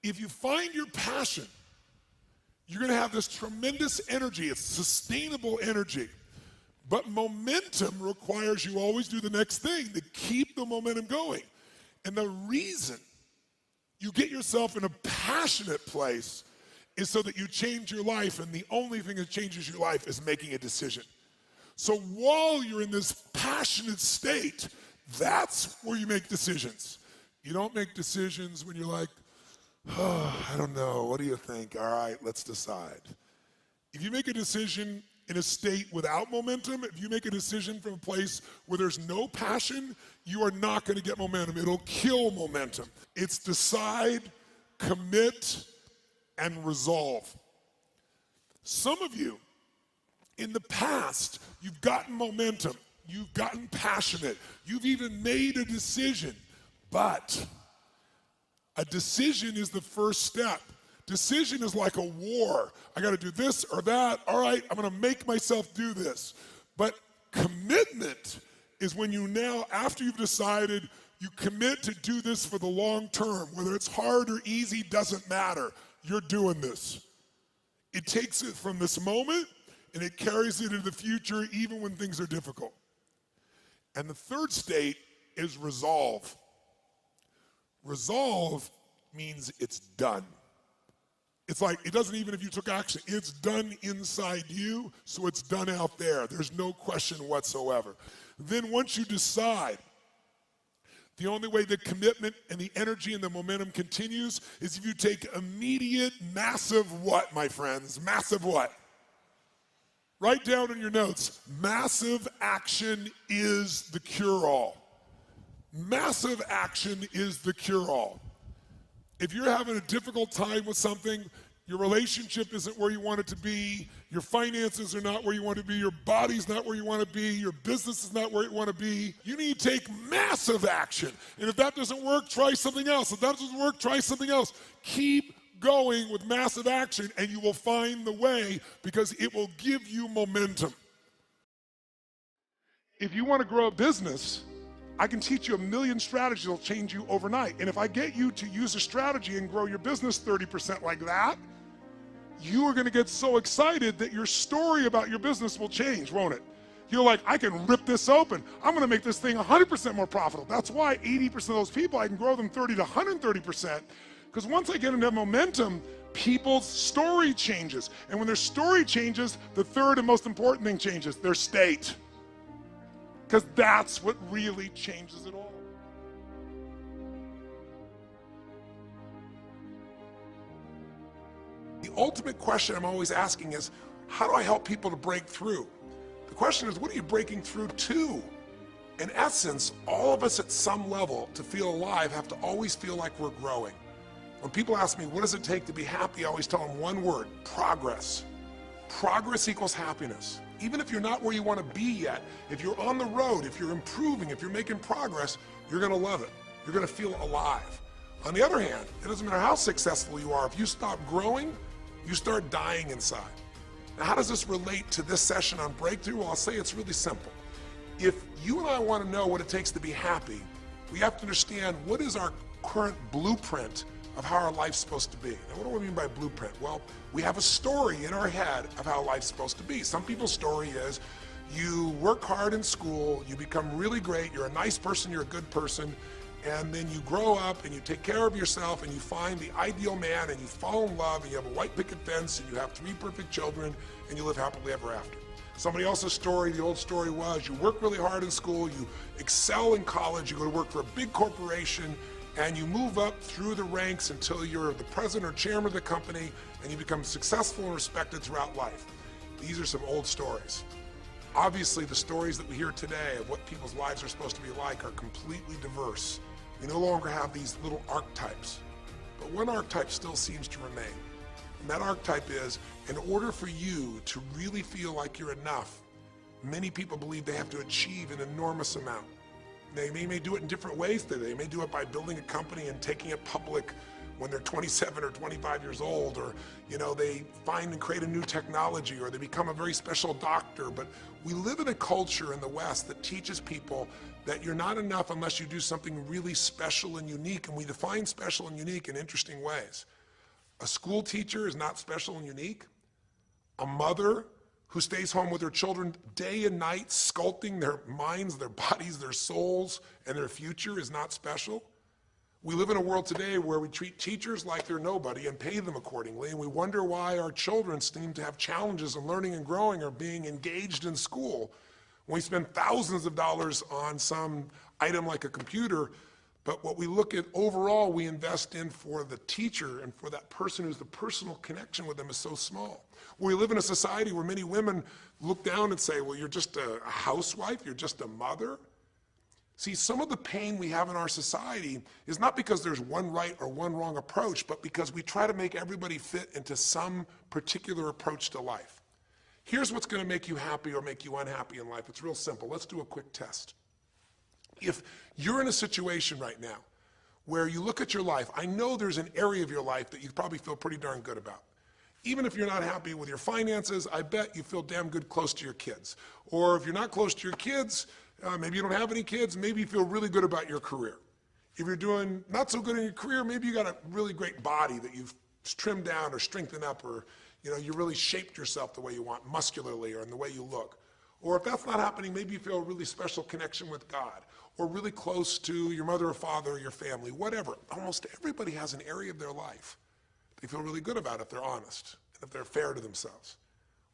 If you find your passion, you're gonna have this tremendous energy. It's sustainable energy. But momentum requires you always do the next thing to keep the momentum going. And the reason you get yourself in a passionate place is so that you change your life, and the only thing that changes your life is making a decision. So while you're in this passionate state, that's where you make decisions. You don't make decisions when you're like, oh, I don't know, what do you think? All right, let's decide. If you make a decision in a state without momentum, if you make a decision from a place where there's no passion, you are not gonna get momentum. It'll kill momentum. It's decide, commit, and resolve. Some of you, in the past, you've gotten momentum, you've gotten passionate, you've even made a decision, but a decision is the first step. Decision is like a war. I gotta do this or that. All right, I'm gonna make myself do this. But commitment is when you now, after you've decided, you commit to do this for the long term. Whether it's hard or easy, doesn't matter. You're doing this. It takes it from this moment and it carries it into the future even when things are difficult. And the third state is resolve. Resolve means it's done. It's like, it doesn't even if you took action, it's done inside you, so it's done out there. There's no question whatsoever. Then once you decide, the only way the commitment and the energy and the momentum continues is if you take immediate, massive what, my friends? Massive what? Write down in your notes, massive action is the cure-all. Massive action is the cure-all. If you're having a difficult time with something, your relationship isn't where you want it to be, your finances are not where you want to be, your body's not where you want to be, your business is not where you want to be, you need to take massive action. And if that doesn't work, try something else. If that doesn't work, try something else. Keep going with massive action and you will find the way because it will give you momentum. If you want to grow a business, I can teach you a million strategies that will change you overnight. And if I get you to use a strategy and grow your business 30% like that, you are gonna get so excited that your story about your business will change, won't it? You're like, I can rip this open. I'm gonna make this thing 100% more profitable. That's why 80% of those people, I can grow them 30 to 130%. Because once I get into momentum, people's story changes. And when their story changes, the third and most important thing changes, their state. Because that's what really changes it all. The ultimate question I'm always asking is, how do I help people to break through? The question is, what are you breaking through to? In essence, all of us at some level to feel alive have to always feel like we're growing. When people ask me, what does it take to be happy? I always tell them one word, progress. Progress equals happiness. Even if you're not where you want to be yet, if you're on the road, if you're improving, if you're making progress, you're gonna love it. You're gonna feel alive. On the other hand, it doesn't matter how successful you are, if you stop growing, you start dying inside. Now, how does this relate to this session on breakthrough? Well, I'll say it's really simple. If you and I want to know what it takes to be happy, we have to understand what is our current blueprint of how our life's supposed to be. Now, what do I mean by blueprint? Well, we have a story in our head of how life's supposed to be. Some people's story is you work hard in school, you become really great, you're a nice person, you're a good person, and then you grow up and you take care of yourself and you find the ideal man and you fall in love and you have a white picket fence and you have 3 perfect children and you live happily ever after. Somebody else's story, the old story was you work really hard in school, you excel in college, you go to work for a big corporation, and you move up through the ranks until you're the president or chairman of the company and you become successful and respected throughout life. These are some old stories. Obviously, the stories that we hear today of what people's lives are supposed to be like are completely diverse. We no longer have these little archetypes, but one archetype still seems to remain. And that archetype is, in order for you to really feel like you're enough, many people believe they have to achieve an enormous amount. They may do it in different ways today. They may do it by building a company and taking it public when they're 27 or 25 years old, or they find and create a new technology, or they become a very special doctor. But we live in a culture in the West that teaches people that you're not enough unless you do something really special and unique, and we define special and unique in interesting ways. A school teacher is not special and unique. A mother who stays home with her children day and night, sculpting their minds, their bodies, their souls, and their future is not special. We live in a world today where we treat teachers like they're nobody and pay them accordingly, and we wonder why our children seem to have challenges in learning and growing or being engaged in school. When we spend thousands of dollars on some item like a computer, but what we look at overall, we invest in for the teacher and for that person who's the personal connection with them is so small. We live in a society where many women look down and say, well, you're just a housewife, you're just a mother. See, some of the pain we have in our society is not because there's one right or one wrong approach, but because we try to make everybody fit into some particular approach to life. Here's what's going to make you happy or make you unhappy in life. It's real simple. Let's do a quick test. If you're in a situation right now where you look at your life, I know there's an area of your life that you probably feel pretty darn good about. Even if you're not happy with your finances, I bet you feel damn good close to your kids. Or if you're not close to your kids, maybe you don't have any kids, maybe you feel really good about your career. If you're doing not so good in your career, maybe you got a really great body that you've trimmed down or strengthened up, or you really shaped yourself the way you want, muscularly, or in the way you look. Or if that's not happening, maybe you feel a really special connection with God, or really close to your mother or father or your family, whatever. Almost everybody has an area of their life they feel really good about if they're honest and if they're fair to themselves.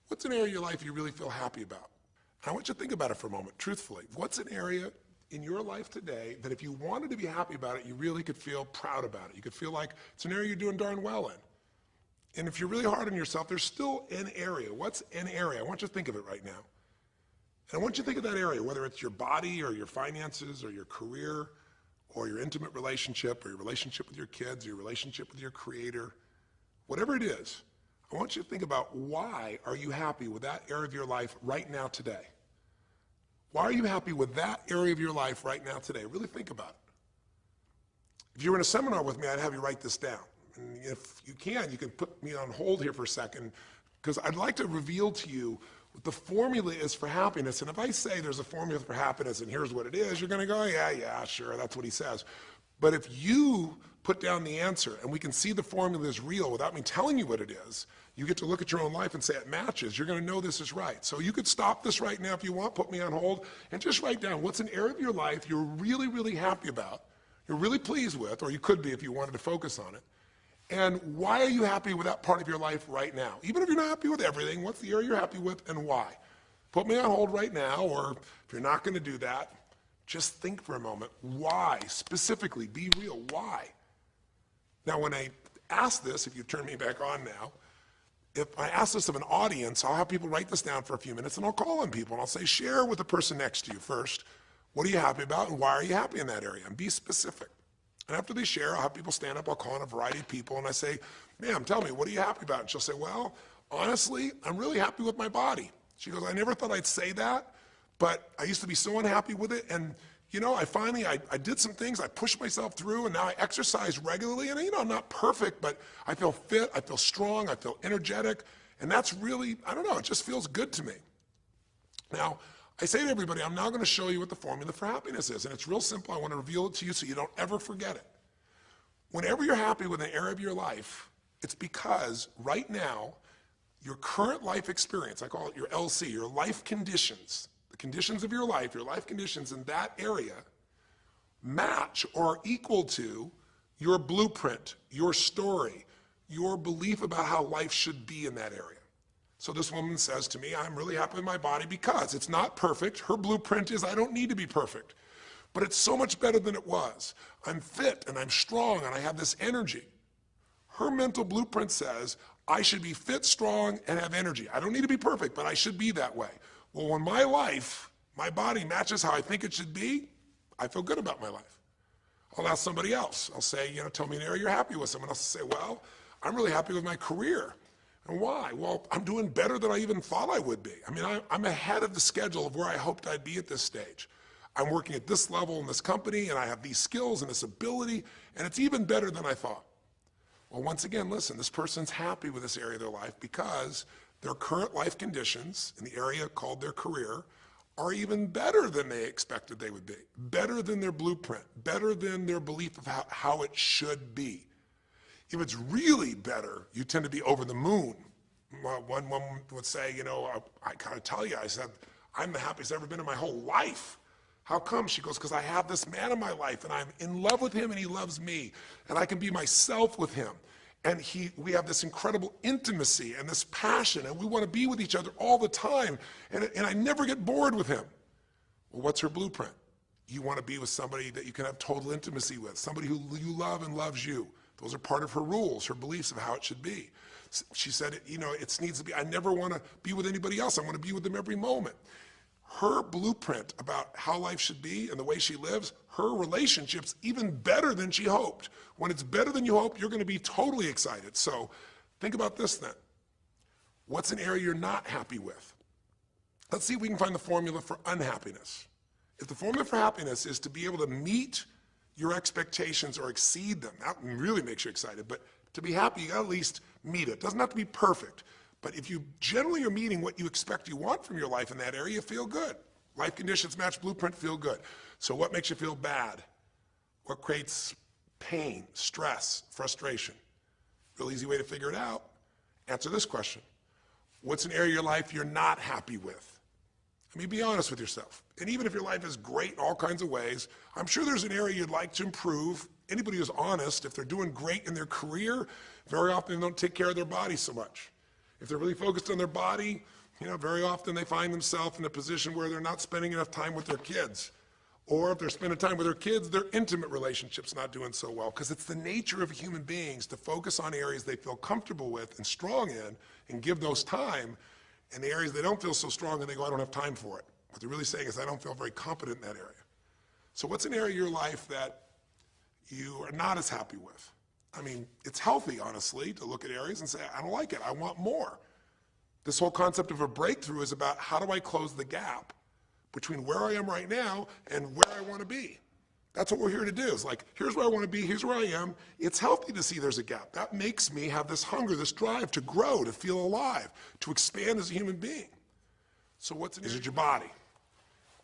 What's an area of your life you really feel happy about? And I want you to think about it for a moment, truthfully. What's an area in your life today that if you wanted to be happy about it, you really could feel proud about it? You could feel like it's an area you're doing darn well in. And if you're really hard on yourself, there's still an area. What's an area? I want you to think of it right now. And I want you to think of that area, whether it's your body or your finances or your career or your intimate relationship or your relationship with your kids or your relationship with your creator, whatever it is. I want you to think about, why are you happy with that area of your life right now today? Why are you happy with that area of your life right now today? Really think about it. If you were in a seminar with me, I'd have you write this down. And if you can put me on hold here for a second, because I'd like to reveal to you what the formula is for happiness. And if I say there's a formula for happiness and here's what it is, you're going to go, yeah, sure, that's what he says. But if you put down the answer and we can see the formula is real without me telling you what it is, you get to look at your own life and say it matches. You're going to know this is right. So you could stop this right now if you want, put me on hold, and just write down what's an area of your life you're really, really happy about, you're really pleased with, or you could be if you wanted to focus on it. And why are you happy with that part of your life right now? Even if you're not happy with everything, what's the area you're happy with and why? Put me on hold right now, or if you're not going to do that, just think for a moment. Why? Specifically, be real. Why? Now, when I ask this, if you turn me back on now, if I ask this of an audience, I'll have people write this down for a few minutes, and I'll call on people, and I'll say, share with the person next to you first. What are you happy about, and why are you happy in that area? And be specific. And after they share, I'll have people stand up. I'll call on a variety of people, and I say, ma'am, tell me, what are you happy about? And she'll say, well, honestly, I'm really happy with my body. She goes, I never thought I'd say that, but I used to be so unhappy with it, and I did some things, I pushed myself through, and now I exercise regularly, and I'm not perfect, but I feel fit, I feel strong, I feel energetic, and that's really, I don't know, it just feels good to me. Now, I say to everybody, I'm now going to show you what the formula for happiness is, and it's real simple. I want to reveal it to you so you don't ever forget it. Whenever you're happy with an area of your life, it's because right now, your current life experience, I call it your LC, your life conditions, the conditions of your life conditions in that area match or are equal to your blueprint, your story, your belief about how life should be in that area. So this woman says to me, I'm really happy with my body because it's not perfect. Her blueprint is I don't need to be perfect, but it's so much better than it was. I'm fit and I'm strong and I have this energy. Her mental blueprint says I should be fit, strong, and have energy. I don't need to be perfect, but I should be that way. Well, when my life, my body matches how I think it should be, I feel good about my life. I'll ask somebody else. I'll say, tell me an area you're happy with. Someone else will say, well, I'm really happy with my career. And why? Well, I'm doing better than I even thought I would be. I mean, I'm ahead of the schedule of where I hoped I'd be at this stage. I'm working at this level in this company, and I have these skills and this ability, and it's even better than I thought. Well, once again, listen, this person's happy with this area of their life because their current life conditions in the area called their career are even better than they expected they would be, better than their blueprint, better than their belief of how it should be. If it's really better, you tend to be over the moon. One woman would say, you know, I gotta tell you, I said, I'm the happiest I've ever been in my whole life. How come? She goes, because I have this man in my life and I'm in love with him and he loves me and I can be myself with him. And we have this incredible intimacy and this passion and we want to be with each other all the time and I never get bored with him. Well, what's her blueprint? You want to be with somebody that you can have total intimacy with, somebody who you love and loves you. Those are part of her rules, her beliefs of how it should be. She said, you know, it needs to be, I never want to be with anybody else. I want to be with them every moment. Her blueprint about how life should be and the way she lives, her relationship's even better than she hoped. When it's better than you hope, you're going to be totally excited. So think about this then. What's an area you're not happy with? Let's see if we can find the formula for unhappiness. If the formula for happiness is to be able to meet your expectations or exceed them, that really makes you excited, but to be happy, you gotta at least meet it. It doesn't have to be perfect, but if you generally are meeting what you expect you want from your life in that area, you feel good. Life conditions match blueprint, feel good. So what makes you feel bad? What creates pain, stress, frustration? Real easy way to figure it out. Answer this question. What's an area of your life you're not happy with? I mean, be honest with yourself. And even if your life is great in all kinds of ways, I'm sure there's an area you'd like to improve. Anybody who's honest, if they're doing great in their career, very often they don't take care of their body so much. If they're really focused on their body, you know, very often they find themselves in a position where they're not spending enough time with their kids. Or if they're spending time with their kids, their intimate relationship's not doing so well. Because it's the nature of human beings to focus on areas they feel comfortable with and strong in and give those time. And the areas they don't feel so strong and they go, I don't have time for it. What they're really saying is, I don't feel very competent in that area. So what's an area of your life that you are not as happy with? I mean, it's healthy, honestly, to look at areas and say, I don't like it, I want more. This whole concept of a breakthrough is about how do I close the gap between where I am right now and where I want to be. That's what we're here to do. It's like, here's where I want to be, here's where I am. It's healthy to see there's a gap. That makes me have this hunger, this drive to grow, to feel alive, to expand as a human being. So is it your body?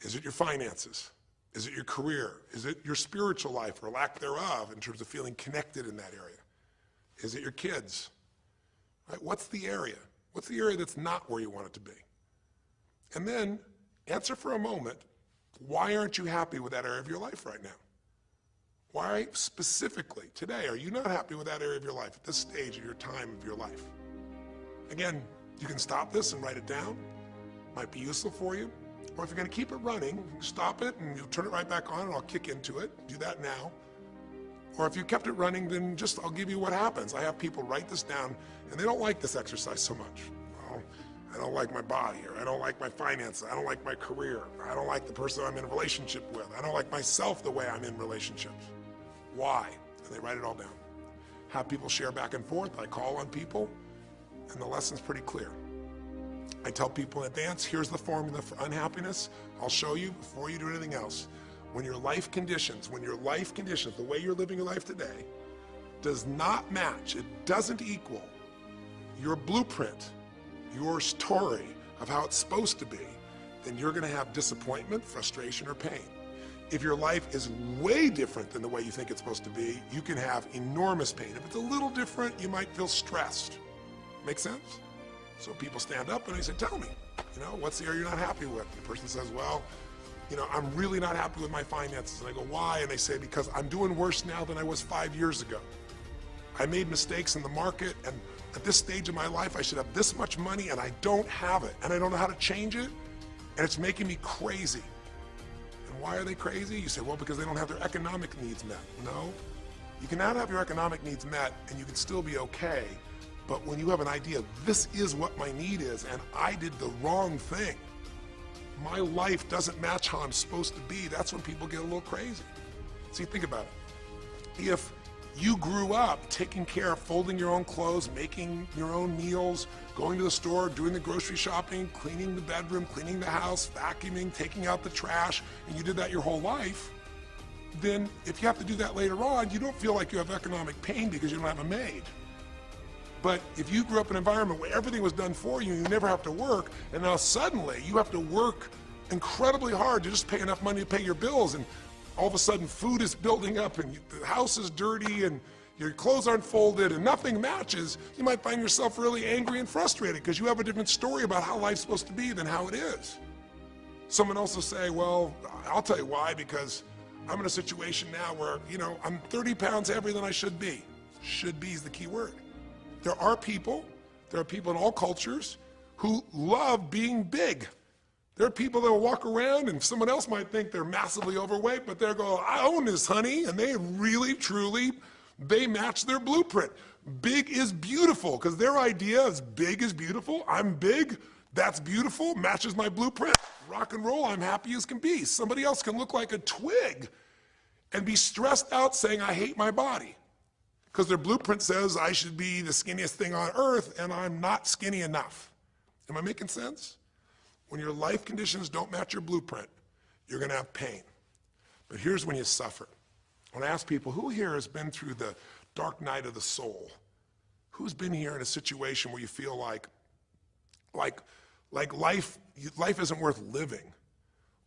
Is it your finances? Is it your career? Is it your spiritual life or lack thereof in terms of feeling connected in that area? Is it your kids? Right? What's the area? What's the area that's not where you want it to be? And then answer for a moment, why aren't you happy with that area of your life right now? Why specifically today are you not happy with that area of your life at this stage of your time of your life? Again, you can stop this and write it down. Might be useful for you. Or if you're going to keep it running, stop it and you'll turn it right back on and I'll kick into it. Do that now. Or if you kept it running, then I'll give you what happens. I have people write this down and they don't like this exercise so much. Well, I don't like my body, or I don't like my finances, I don't like my career, or I don't like the person I'm in a relationship with, I don't like myself the way I'm in relationships. Why? And they write it all down. Have people share back and forth. I call on people, and the lesson's pretty clear. I tell people in advance, here's the formula for unhappiness. I'll show you before you do anything else. When your life conditions, the way you're living your life today, does not match, it doesn't equal your blueprint, your story of how it's supposed to be, then you're going to have disappointment, frustration, or pain. If your life is way different than the way you think it's supposed to be, you can have enormous pain. If it's a little different, you might feel stressed. Make sense? So people stand up and they say, tell me, what's the area you're not happy with? The person says, well, I'm really not happy with my finances. And I go, why? And they say, because I'm doing worse now than I was 5 years ago. I made mistakes in the market, and at this stage of my life, I should have this much money, and I don't have it, and I don't know how to change it, and it's making me crazy. And why are they crazy? You say, well, because they don't have their economic needs met. No, you can not have your economic needs met, and you can still be okay, but when you have an idea, this is what my need is, and I did the wrong thing, my life doesn't match how I'm supposed to be, that's when people get a little crazy. See, think about it. If you grew up taking care of folding your own clothes, making your own meals, going to the store, doing the grocery shopping, cleaning the bedroom, cleaning the house, vacuuming, taking out the trash, and you did that your whole life, then if you have to do that later on, you don't feel like you have economic pain because you don't have a maid. But if you grew up in an environment where everything was done for you, you never have to work, and now suddenly you have to work incredibly hard to just pay enough money to pay your bills, and all of a sudden food is building up, and the house is dirty, and your clothes aren't folded, and nothing matches, you might find yourself really angry and frustrated because you have a different story about how life's supposed to be than how it is. Someone else will say, well, I'll tell you why, because I'm in a situation now where, I'm 30 pounds heavier than I should be. Should be is the key word. There are people in all cultures who love being big. There are people that will walk around and someone else might think they're massively overweight, but they're going, I own this, honey, and they really, truly, they match their blueprint. Big is beautiful, because their idea is big is beautiful. I'm big, that's beautiful, matches my blueprint. Rock and roll, I'm happy as can be. Somebody else can look like a twig and be stressed out saying, I hate my body. Because their blueprint says I should be the skinniest thing on earth, and I'm not skinny enough. Am I making sense? When your life conditions don't match your blueprint, you're going to have pain. But here's when you suffer. When I ask people, who here has been through the dark night of the soul? Who's been here in a situation where you feel like life isn't worth living,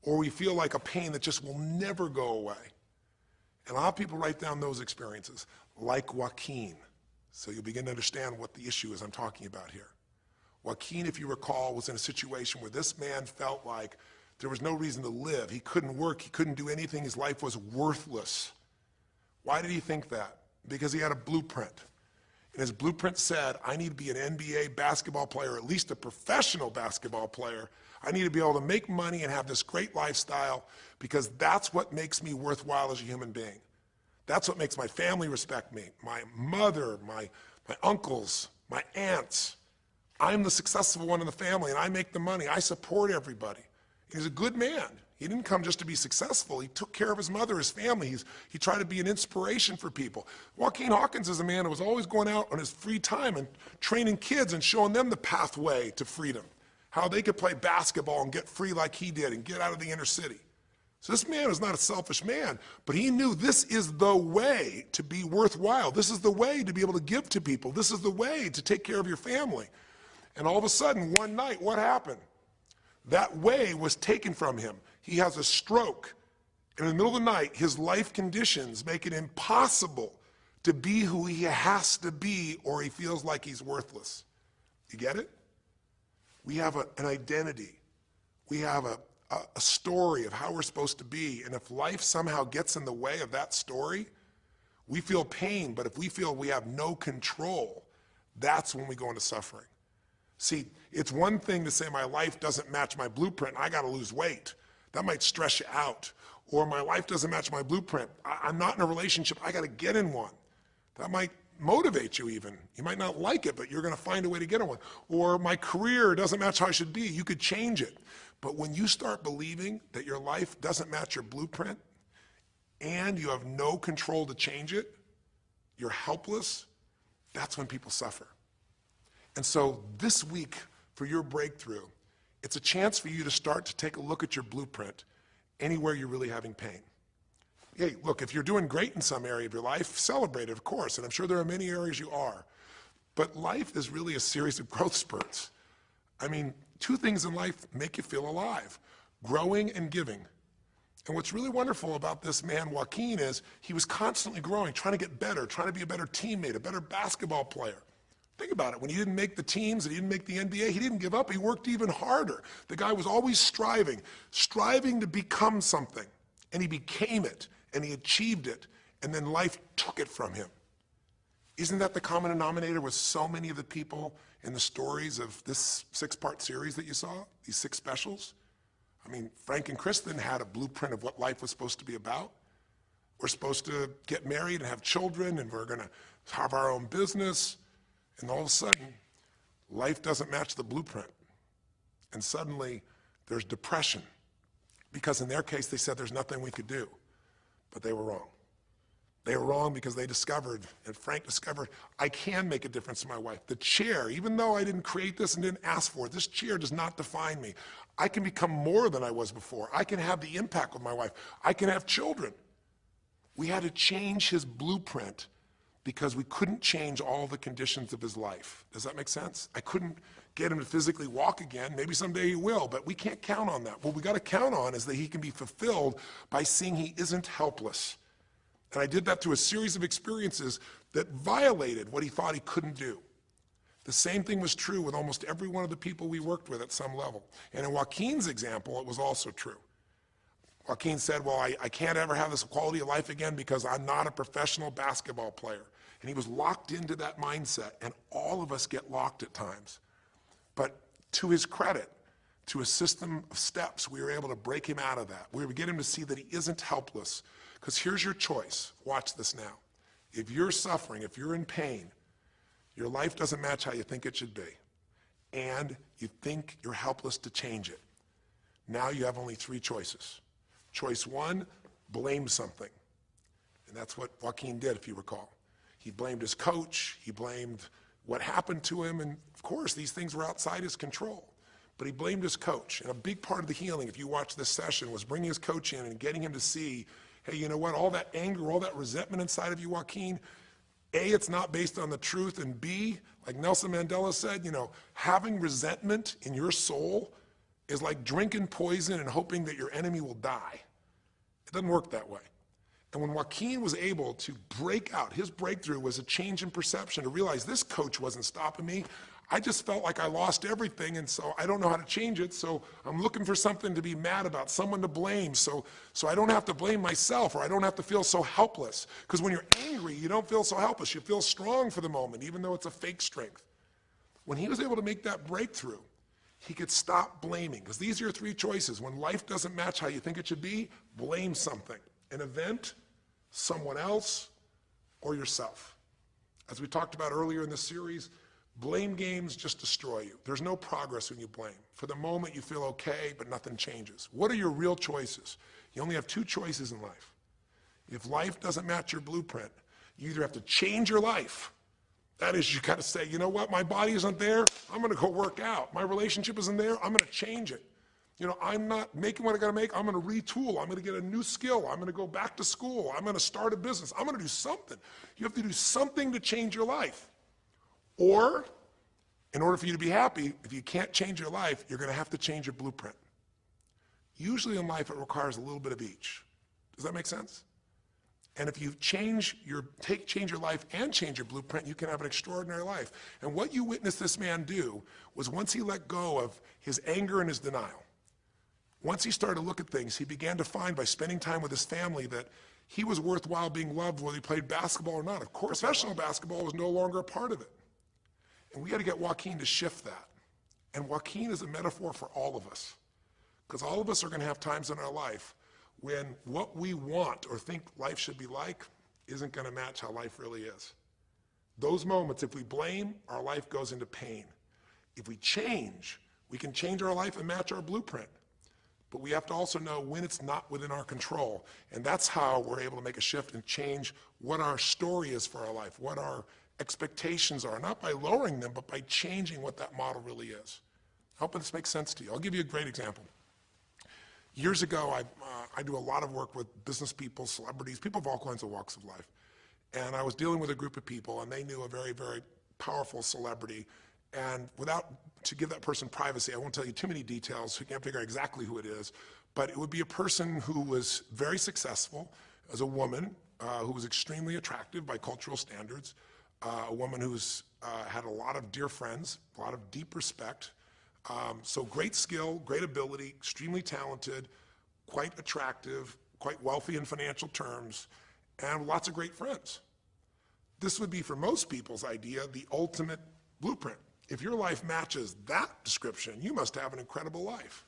or we feel like a pain that just will never go away? And a lot of people write down those experiences, like Joaquin. So you'll begin to understand what the issue is I'm talking about here. Joaquin, if you recall, was in a situation where this man felt like there was no reason to live. He couldn't work, he couldn't do anything, his life was worthless. Why did he think that? Because he had a blueprint. And his blueprint said, I need to be an NBA basketball player, at least a professional basketball player. I need to be able to make money and have this great lifestyle, because that's what makes me worthwhile as a human being. That's what makes my family respect me, my mother, my uncles, my aunts. I'm the successful one in the family, and I make the money. I support everybody. He's a good man. He didn't come just to be successful. He took care of his mother, his family. He tried to be an inspiration for people. Joaquin Hawkins is a man who was always going out on his free time and training kids and showing them the pathway to freedom, how they could play basketball and get free like he did and get out of the inner city. So this man was not a selfish man, but he knew this is the way to be worthwhile. This is the way to be able to give to people. This is the way to take care of your family. And all of a sudden, one night, what happened? That way was taken from him. He has a stroke. And in the middle of the night, his life conditions make it impossible to be who he has to be, or he feels like he's worthless. You get it? We have an identity. We have a story of how we're supposed to be. And if life somehow gets in the way of that story, we feel pain. But if we feel we have no control, that's when we go into suffering. See, it's one thing to say my life doesn't match my blueprint, I gotta lose weight. That might stress you out. Or my life doesn't match my blueprint, I'm not in a relationship, I gotta get in one. That might motivate you even. You might not like it, but you're gonna find a way to get in one. Or my career doesn't match how I should be, you could change it. But when you start believing that your life doesn't match your blueprint, and you have no control to change it, you're helpless, that's when people suffer. And so this week, for your breakthrough, it's a chance for you to start to take a look at your blueprint anywhere you're really having pain. Hey, look, if you're doing great in some area of your life, celebrate it, of course, and I'm sure there are many areas you are. But life is really a series of growth spurts. I mean, two things in life make you feel alive: growing and giving. And what's really wonderful about this man, Joaquin, is he was constantly growing, trying to get better, trying to be a better teammate, a better basketball player. Think about it. When he didn't make the teams and he didn't make the NBA, he didn't give up. He worked even harder. The guy was always striving to become something. And he became it, and he achieved it, and then life took it from him. Isn't that the common denominator with so many of the people in the stories of this 6-part series that you saw, these 6 specials? I mean, Frank and Kristen had a blueprint of what life was supposed to be about. We're supposed to get married and have children, and we're going to have our own business. And all of a sudden, life doesn't match the blueprint. And suddenly, there's depression. Because in their case, they said there's nothing we could do. But they were wrong. They were wrong because they discovered, and Frank discovered, I can make a difference to my wife. The chair, even though I didn't create this and didn't ask for it, this chair does not define me. I can become more than I was before. I can have the impact with my wife. I can have children. We had to change his blueprint because we couldn't change all the conditions of his life. Does that make sense? I couldn't get him to physically walk again. Maybe someday he will, but we can't count on that. What we got to count on is that he can be fulfilled by seeing he isn't helpless. And I did that through a series of experiences that violated what he thought he couldn't do. The same thing was true with almost every one of the people we worked with at some level. And in Joaquin's example, it was also true. Joaquin said, well, I can't ever have this quality of life again because I'm not a professional basketball player. And he was locked into that mindset, and all of us get locked at times. But to his credit, to a system of steps, we were able to break him out of that. We were able to get him to see that he isn't helpless. Because here's your choice. Watch this now. If you're suffering, if you're in pain, your life doesn't match how you think it should be, and you think you're helpless to change it, now you have only 3 choices. Choice 1, blame something. And that's what Joaquin did, if you recall. He blamed his coach, he blamed what happened to him, and of course these things were outside his control. But he blamed his coach, and a big part of the healing, if you watch this session, was bringing his coach in and getting him to see, hey, you know what, all that anger, all that resentment inside of you, Joaquin, A, it's not based on the truth, and B, like Nelson Mandela said, you know, having resentment in your soul is like drinking poison and hoping that your enemy will die. It doesn't work that way. And when Joaquin was able to break out, his breakthrough was a change in perception, to realize this coach wasn't stopping me. I just felt like I lost everything, and so I don't know how to change it, so I'm looking for something to be mad about, someone to blame, so I don't have to blame myself, or I don't have to feel so helpless. Because when you're angry, you don't feel so helpless. You feel strong for the moment, even though it's a fake strength. When he was able to make that breakthrough, he could stop blaming, because these are your 3 choices. When life doesn't match how you think it should be, blame something, an event, someone else, or yourself. As we talked about earlier in this series, blame games just destroy you. There's no progress when you blame. For the moment, you feel okay, but nothing changes. What are your real choices? You only have 2 choices in life. If life doesn't match your blueprint, you either have to change your life. That is, you got to say, you know what, my body isn't there, I'm going to go work out. My relationship isn't there, I'm going to change it. You know, I'm not making what I got to make, I'm going to retool, I'm going to get a new skill, I'm going to go back to school, I'm going to start a business, I'm going to do something. You have to do something to change your life. Or, in order for you to be happy, if you can't change your life, you're going to have to change your blueprint. Usually in life, it requires a little bit of each. Does that make sense? And if you change your life and change your blueprint, you can have an extraordinary life. And what you witnessed this man do was, once he let go of his anger and his denial, once he started to look at things, he began to find, by spending time with his family, that he was worthwhile being loved whether he played basketball or not. Of course, professional basketball was no longer a part of it. And we got to get Joaquin to shift that. And Joaquin is a metaphor for all of us, because all of us are going to have times in our life when what we want or think life should be like isn't going to match how life really is. Those moments, if we blame, our life goes into pain. If we change, we can change our life and match our blueprint. But we have to also know when it's not within our control. And that's how we're able to make a shift and change what our story is for our life, what our expectations are, not by lowering them, but by changing what that model really is. I hope this makes sense to you. I'll give you a great example. Years ago, I do a lot of work with business people, celebrities, people of all kinds of walks of life. And I was dealing with a group of people, and they knew a very, very powerful celebrity. And to give that person privacy, I won't tell you too many details, so you can't figure out exactly who it is, but it would be a person who was very successful as a woman, who was extremely attractive by cultural standards, a woman who's had a lot of dear friends, a lot of deep respect, so great skill, great ability, extremely talented, quite attractive, quite wealthy in financial terms, and lots of great friends. This would be, for most people's idea, the ultimate blueprint. If your life matches that description, you must have an incredible life.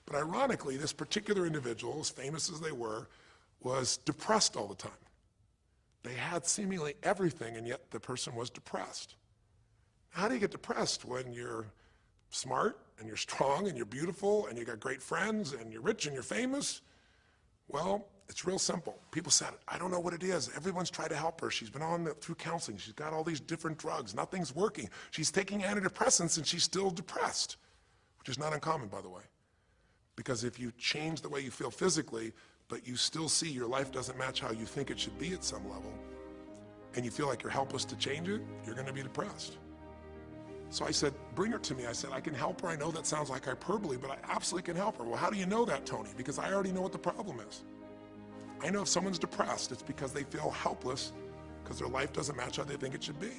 But ironically, this particular individual, as famous as they were, was depressed all the time. They had seemingly everything, and yet the person was depressed. How do you get depressed when you're smart, and you're strong, and you're beautiful, and you got great friends, and you're rich, and you're famous? Well, it's real simple. People said, I don't know what it is. Everyone's tried to help her. She's been through counseling. She's got all these different drugs. Nothing's working. She's taking antidepressants, and she's still depressed, which is not uncommon, by the way. Because if you change the way you feel physically, but you still see your life doesn't match how you think it should be at some level, and you feel like you're helpless to change it, you're gonna be depressed. So I said, bring her to me. I said, I can help her. I know that sounds like hyperbole, but I absolutely can help her. Well, how do you know that, Tony? Because I already know what the problem is. I know if someone's depressed, it's because they feel helpless because their life doesn't match how they think it should be.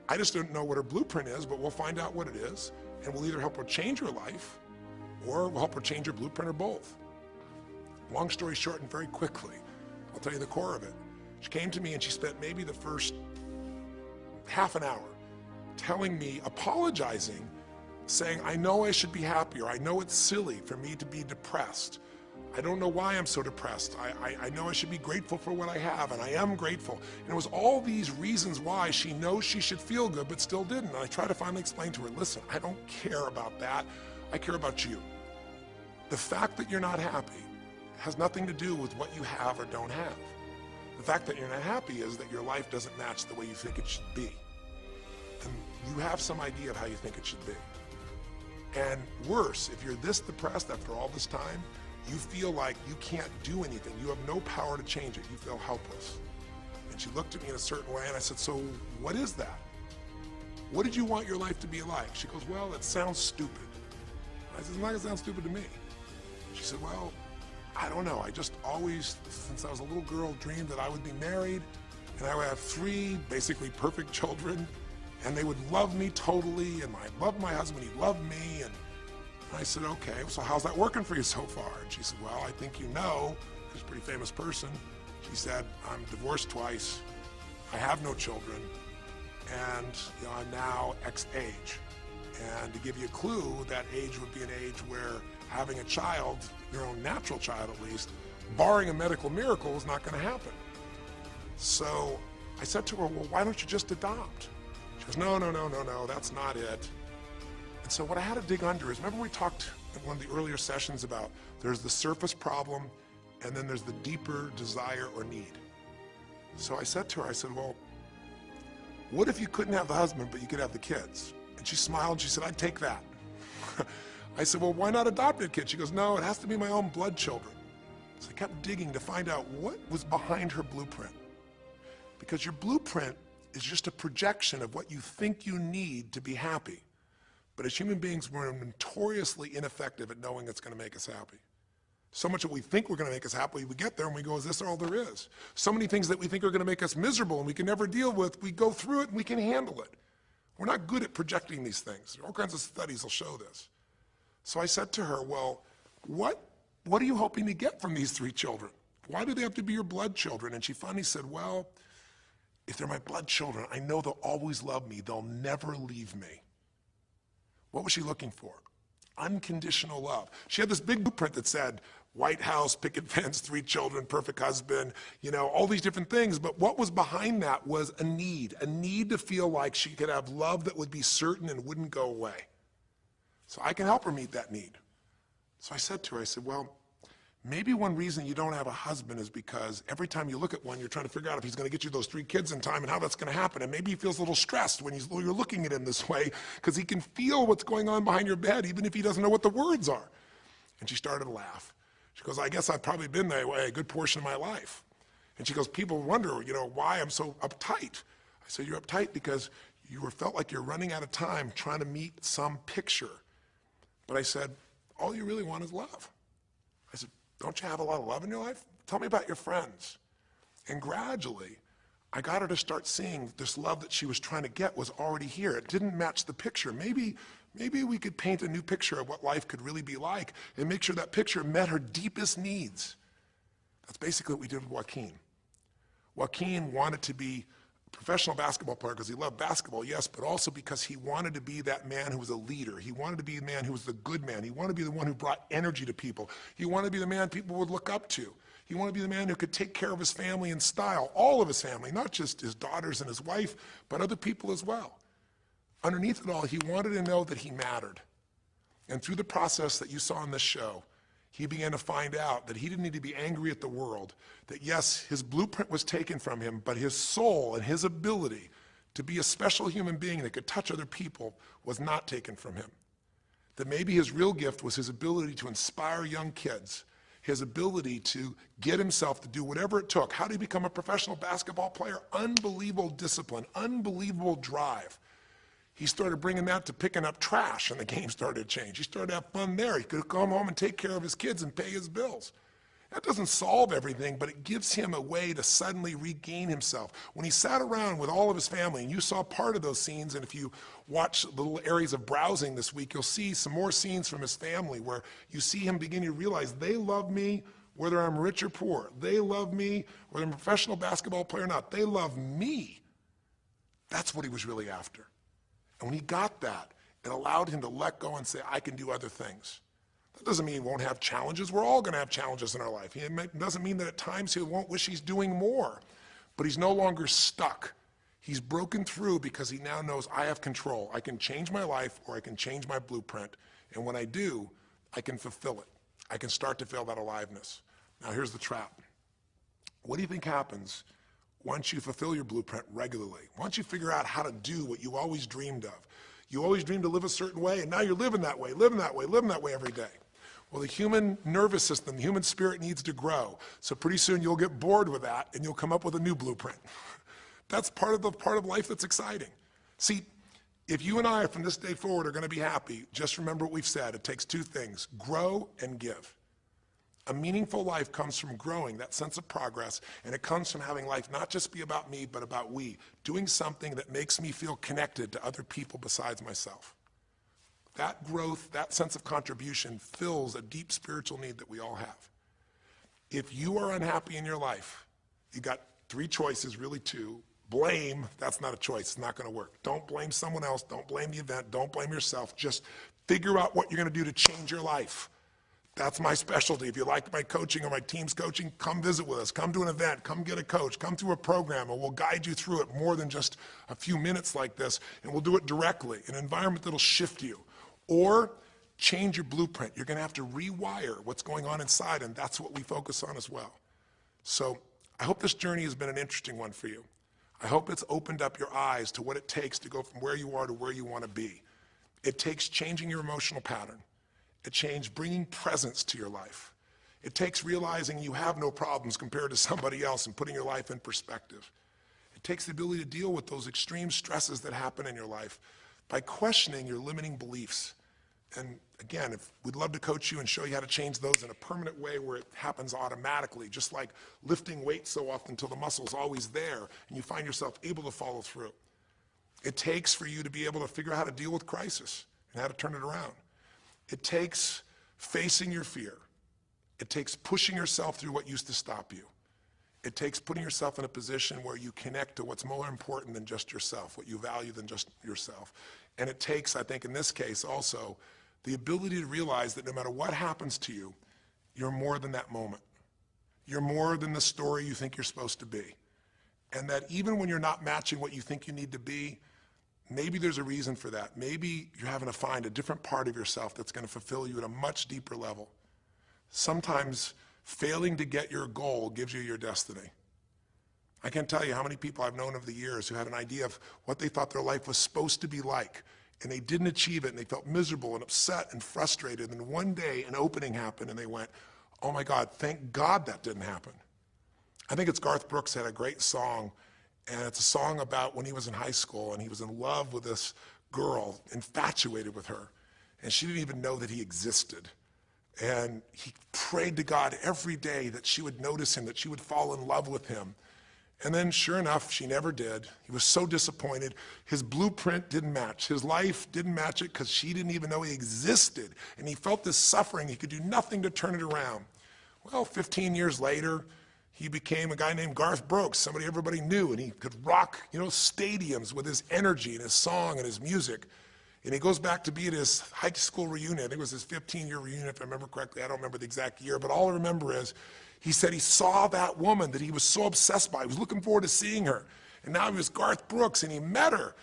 I just don't know what her blueprint is, but we'll find out what it is, and we'll either help her change her life, or we'll help her change her blueprint, or both. Long story short, and very quickly, I'll tell you the core of it. She came to me and she spent maybe the first half an hour telling me, apologizing, saying, I know I should be happier. I know it's silly for me to be depressed. I don't know why I'm so depressed. I know I should be grateful for what I have, and I am grateful. And it was all these reasons why she knows she should feel good, but still didn't. And I tried to finally explain to her, listen, I don't care about that. I care about you. The fact that you're not happy has nothing to do with what you have or don't have. The fact that you're not happy is that your life doesn't match the way you think it should be. And you have some idea of how you think it should be. And worse, if you're this depressed after all this time, you feel like you can't do anything. You have no power to change it. You feel helpless. And she looked at me in a certain way, and I said, so what is that? What did you want your life to be like? She goes, well, it sounds stupid. I said, it's not gonna sound stupid to me. She said, well, I don't know. I just always, since I was a little girl, dreamed that I would be married, and I would have 3 basically perfect children, and they would love me totally, and I loved my husband, he loved me, and I said, okay, so how's that working for you so far? And she said, well, I think you know, she's a pretty famous person. She said, I'm divorced twice, I have no children, and I'm now X age. And to give you a clue, that age would be an age where having a child, your own natural child at least, barring a medical miracle, is not gonna happen. So I said to her, well, why don't you just adopt? She goes, no, that's not it. And so what I had to dig under is, remember we talked in one of the earlier sessions about there's the surface problem and then there's the deeper desire or need. So I said to her, I said, well, what if you couldn't have the husband but you could have the kids? And she smiled and she said, I'd take that. I said, well, why not adopted kids? She goes, no, it has to be my own blood children. So I kept digging to find out what was behind her blueprint. Because your blueprint is just a projection of what you think you need to be happy. But as human beings, we're notoriously ineffective at knowing it's going to make us happy. So much that we think we're going to make us happy, we get there and we go, is this all there is? So many things that we think are going to make us miserable and we can never deal with, we go through it and we can handle it. We're not good at projecting these things. All kinds of studies will show this. So I said to her, well, what are you hoping to get from these 3 children? Why do they have to be your blood children? And she finally said, well, if they're my blood children, I know they'll always love me. They'll never leave me. What was she looking for? Unconditional love. She had this big blueprint that said, White House, picket fence, 3 children, perfect husband, all these different things. But what was behind that was a need to feel like she could have love that would be certain and wouldn't go away. So I can help her meet that need. So I said to her, I said, well, maybe one reason you don't have a husband is because every time you look at one, you're trying to figure out if he's going to get you those 3 kids in time and how that's going to happen. And maybe he feels a little stressed when you're looking at him this way because he can feel what's going on behind your bed, even if he doesn't know what the words are. And she started to laugh. She goes, I guess I've probably been that way a good portion of my life. And she goes, people wonder, why I'm so uptight. I said, you're uptight because you felt like you're running out of time trying to meet some picture. But I said, all you really want is love. I said, don't you have a lot of love in your life? Tell me about your friends. And gradually, I got her to start seeing this love that she was trying to get was already here. It didn't match the picture. Maybe we could paint a new picture of what life could really be like and make sure that picture met her deepest needs. That's basically what we did with Joaquin. Joaquin wanted to be a professional basketball player because he loved basketball, yes, but also because he wanted to be that man who was a leader. He wanted to be the man who was the good man. He wanted to be the one who brought energy to people. He wanted to be the man people would look up to. He wanted to be the man who could take care of his family in style, all of his family, not just his daughters and his wife, but other people as well. Underneath it all, he wanted to know that he mattered. And through the process that you saw in this show, he began to find out that he didn't need to be angry at the world, that yes, his blueprint was taken from him, but his soul and his ability to be a special human being that could touch other people was not taken from him. That maybe his real gift was his ability to inspire young kids, his ability to get himself to do whatever it took. How did he become a professional basketball player? Unbelievable discipline, unbelievable drive. He started bringing that to picking up trash, and the game started to change. He started to have fun there. He could come home and take care of his kids and pay his bills. That doesn't solve everything, but it gives him a way to suddenly regain himself. When he sat around with all of his family, and you saw part of those scenes, and if you watch little areas of browsing this week, you'll see some more scenes from his family where you see him beginning to realize they love me whether I'm rich or poor. They love me whether I'm a professional basketball player or not. They love me. That's what he was really after. And when he got that, it allowed him to let go and say, I can do other things. That doesn't mean he won't have challenges. We're all going to have challenges in our life. It doesn't mean that at times he won't wish he's doing more. But he's no longer stuck. He's broken through because he now knows I have control. I can change my life or I can change my blueprint. And when I do, I can fulfill it. I can start to feel that aliveness. Now here's the trap. What do you think happens once you fulfill your blueprint regularly? Once you figure out how to do what you always dreamed of. You always dreamed to live a certain way, and now you're living that way, living that way, living that way every day. Well, the human nervous system, the human spirit needs to grow. So pretty soon you'll get bored with that, and you'll come up with a new blueprint. That's part of life that's exciting. See, if you and I from this day forward are going to be happy, just remember what we've said. It takes two things, grow and give. A meaningful life comes from growing, that sense of progress, and it comes from having life not just be about me, but about we, doing something that makes me feel connected to other people besides myself. That growth, that sense of contribution fills a deep spiritual need that we all have. If you are unhappy in your life, you got three choices, really two. Blame, that's not a choice, it's not going to work. Don't blame someone else, don't blame the event, don't blame yourself. Just figure out what you're going to do to change your life. That's my specialty. If you like my coaching or my team's coaching, come visit with us. Come to an event. Come get a coach. Come through a program, and we'll guide you through it more than just a few minutes like this, and we'll do it directly in an environment that'll shift you. Or change your blueprint. You're going to have to rewire what's going on inside, and that's what we focus on as well. So I hope this journey has been an interesting one for you. I hope it's opened up your eyes to what it takes to go from where you are to where you want to be. It takes changing your emotional pattern. It takes bringing presence to your life. It takes realizing you have no problems compared to somebody else and putting your life in perspective. It takes the ability to deal with those extreme stresses that happen in your life by questioning your limiting beliefs. And again, we'd love to coach you and show you how to change those in a permanent way where it happens automatically, just like lifting weights so often until the muscle's always there and you find yourself able to follow through. It takes for you to be able to figure out how to deal with crisis and how to turn it around. It takes facing your fear. It takes pushing yourself through what used to stop you. It takes putting yourself in a position where you connect to what's more important than just yourself, what you value than just yourself. And it takes, I think in this case also, the ability to realize that no matter what happens to you, you're more than that moment. You're more than the story you think you're supposed to be. And that even when you're not matching what you think you need to be, maybe there's a reason for that. Maybe you're having to find a different part of yourself that's going to fulfill you at a much deeper level. Sometimes failing to get your goal gives you your destiny. I can't tell you how many people I've known over the years who had an idea of what they thought their life was supposed to be like, and they didn't achieve it, and they felt miserable and upset and frustrated, and one day an opening happened, and they went, oh my God, thank God that didn't happen. I think it's Garth Brooks had a great song, and it's a song about when he was in high school and he was in love with this girl, infatuated with her, and she didn't even know that he existed. And he prayed to God every day that she would notice him, that she would fall in love with him. And then sure enough, she never did. He was so disappointed. His blueprint didn't match. His life didn't match it because she didn't even know he existed. And he felt this suffering. He could do nothing to turn it around. Well, 15 years later, he became a guy named Garth Brooks, somebody everybody knew, and he could rock, stadiums with his energy and his song and his music. And he goes back to be at his high school reunion. I think it was his 15-year reunion, if I remember correctly. I don't remember the exact year, but all I remember is he said he saw that woman that he was so obsessed by. He was looking forward to seeing her. And now he was Garth Brooks, and he met her.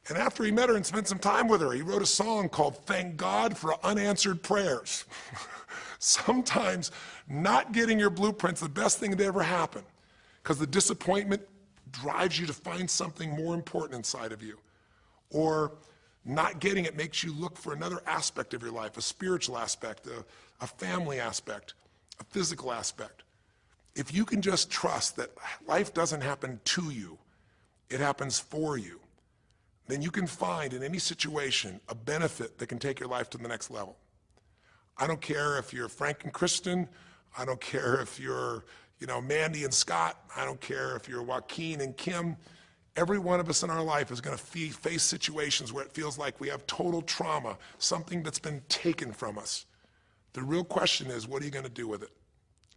And after he met her and spent some time with her, he wrote a song called Thank God for Unanswered Prayers. Sometimes not getting your blueprint's the best thing that ever happened, because the disappointment drives you to find something more important inside of you. Or not getting it makes you look for another aspect of your life, a spiritual aspect, a family aspect. a physical aspect. If you can just trust that life doesn't happen to you, it happens for you, then you can find in any situation a benefit that can take your life to the next level. I don't care if you're Frank and Kristen. I don't care if you're, Mandy and Scott. I don't care if you're Joaquin and Kim. Every one of us in our life is going to face situations where it feels like we have total trauma, something that's been taken from us. The real question is, what are you going to do with it?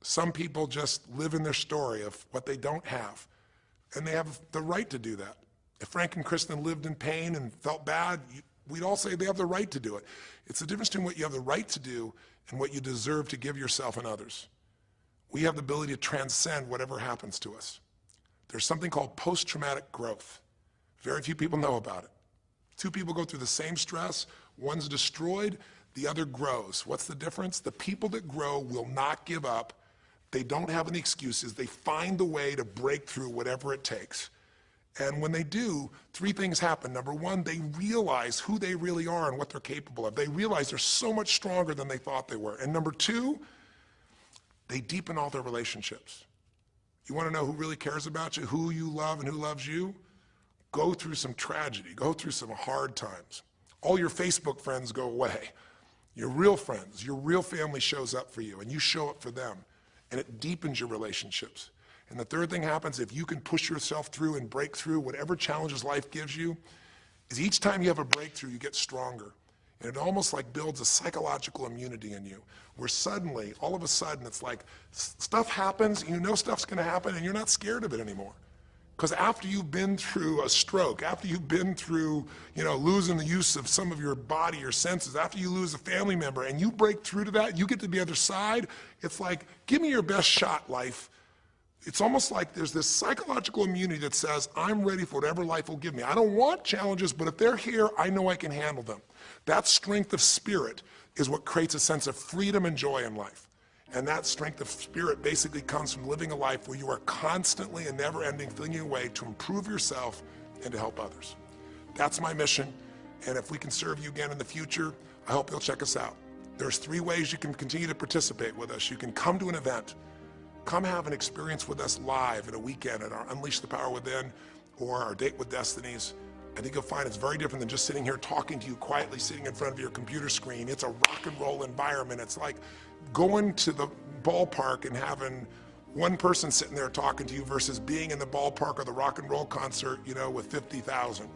Some people just live in their story of what they don't have, and they have the right to do that. If Frank and Kristen lived in pain and felt bad, we'd all say they have the right to do it. It's the difference between what you have the right to do and what you deserve to give yourself and others. We have the ability to transcend whatever happens to us. There's something called post-traumatic growth. Very few people know about it. Two people go through the same stress, one's destroyed, the other grows. What's the difference? The people that grow will not give up. They don't have any excuses. They find the way to break through whatever it takes. And when they do, three things happen. Number one, they realize who they really are and what they're capable of. They realize they're so much stronger than they thought they were. And number two, they deepen all their relationships. You want to know who really cares about you, who you love and who loves you? Go through some tragedy. Go through some hard times. All your Facebook friends go away. Your real friends, your real family shows up for you, and you show up for them. And it deepens your relationships. And the third thing happens, if you can push yourself through and break through whatever challenges life gives you, is each time you have a breakthrough, you get stronger. And it almost like builds a psychological immunity in you, where suddenly, all of a sudden, it's like stuff happens, you know stuff's gonna happen, and you're not scared of it anymore. Because after you've been through a stroke, after you've been through, losing the use of some of your body, your senses, after you lose a family member, and you break through to that, you get to the other side, it's like, give me your best shot, life. It's almost like there's this psychological immunity that says, I'm ready for whatever life will give me. I don't want challenges, but if they're here, I know I can handle them. That strength of spirit is what creates a sense of freedom and joy in life. And that strength of spirit basically comes from living a life where you are constantly and never-ending flinging away to improve yourself and to help others. That's my mission, and if we can serve you again in the future, I hope you'll check us out. There's 3 ways you can continue to participate with us. You can come to an event. Come have an experience with us live at a weekend at our Unleash the Power Within or our Date with Destinies. I think you'll find it's very different than just sitting here talking to you quietly, sitting in front of your computer screen. It's a rock and roll environment. It's like going to the ballpark and having one person sitting there talking to you versus being in the ballpark or the rock and roll concert, with 50,000.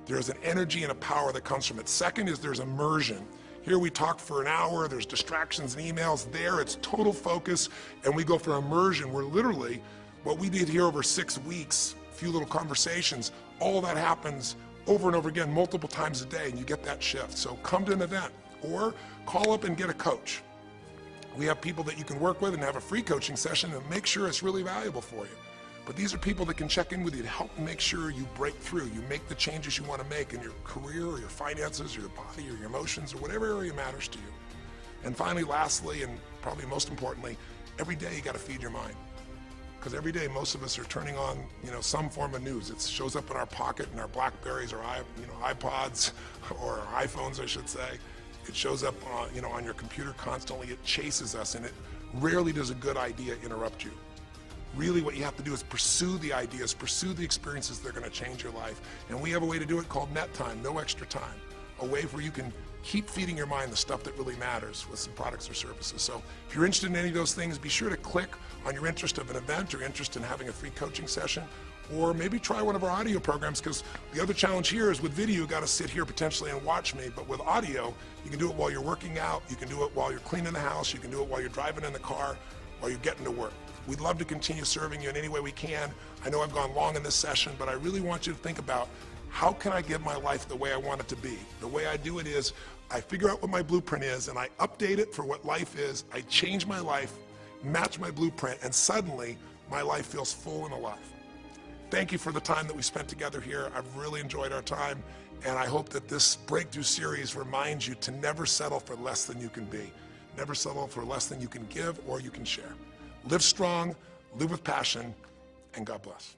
There's an energy and a power that comes from it. Second is there's immersion. Here we talk for an hour, there's distractions and emails. There it's total focus, and we go for immersion where literally what we did here over 6 weeks, a few little conversations, all that happens over and over again, multiple times a day, and you get that shift. So come to an event or call up and get a coach. We have people that you can work with and have a free coaching session and make sure it's really valuable for you. But these are people that can check in with you to help make sure you break through, you make the changes you want to make in your career or your finances or your body or your emotions or whatever area matters to you. And finally, lastly, and probably most importantly, every day you got to feed your mind. Because every day most of us are turning on, some form of news. It shows up in our pocket, in our Blackberries or iPods or our iPhones, I should say. It shows up on your computer constantly. It chases us, and it rarely does a good idea interrupt you. Really what you have to do is pursue the ideas, pursue the experiences that are going to change your life. And we have a way to do it called net time, no extra time. A way where you can keep feeding your mind the stuff that really matters with some products or services. So if you're interested in any of those things, be sure to click on your interest of an event or interest in having a free coaching session, or maybe try one of our audio programs, because the other challenge here is with video, you got to sit here potentially and watch me, but with audio, you can do it while you're working out, you can do it while you're cleaning the house, you can do it while you're driving in the car, while you're getting to work. We'd love to continue serving you in any way we can. I know I've gone long in this session, but I really want you to think about, how can I give my life the way I want it to be? The way I do it is I figure out what my blueprint is and I update it for what life is. I change my life, match my blueprint, and suddenly my life feels full and alive. Thank you for the time that we spent together here. I've really enjoyed our time, and I hope that this breakthrough series reminds you to never settle for less than you can be. Never settle for less than you can give or you can share. Live strong, live with passion, and God bless.